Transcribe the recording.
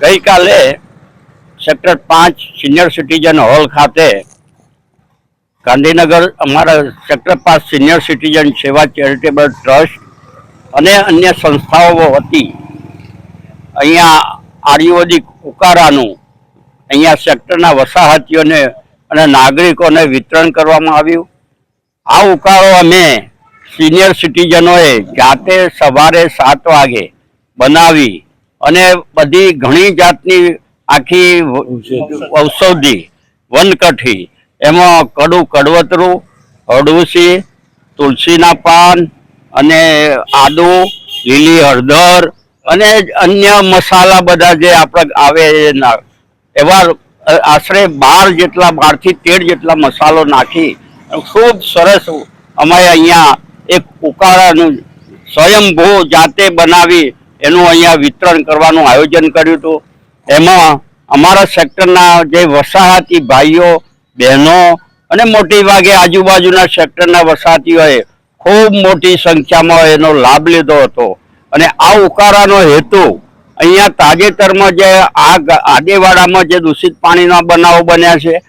ગઈકાલે sector 5 senior citizen hall ખાતે ગાંધીનગર અમારા સેક્ટર 5 સિનિયર સિટીઝન સેવા ચેરિટેબલ ટ્રસ્ટ અને અન્ય સંસ્થાઓ વતી અહીંયા આયુર્વેદિક ઉકાળાનું અહીંયા સેક્ટરના વસાહતીઓને અને નાગરિકોને વિતરણ કરવામાં આવ્યું। આ ઉકાળો અમે સિનિયર સિટીઝનોએ જાતે સવારે 7 વાગે બનાવી અને બધી ઘણી જાતની આખી ઔષધિ વનકઠી એમાં કડવતરું, અડુસી, તુલસીના પાન અને આદુ, લીલી હળદર અને અન્ય મસાલા બધા જે આપણે આવે એવા આશરે 12 થી 13 જેટલા મસાલો નાખી ખૂબ સરસ અમે અહીંયા એક ઉકાળાનું સ્વયંભૂ જાતે બનાવી એનું અહીંયા વિતરણ કરવાનું આયોજન કર્યું હતું। એમાં અમારા સેક્ટરના જે વસાહતી ભાઈઓ બહેનો અને મોટી ભાગે આજુબાજુના સેક્ટરના વસાહતીઓએ ખૂબ મોટી સંખ્યામાં એનો લાભ લીધો હતો। અને આ ઉકાળાનો હેતુ અહીંયા તાજેતરમાં જે આ આદેવાડામાં જે દૂષિત પાણીના બનાવો બન્યા છે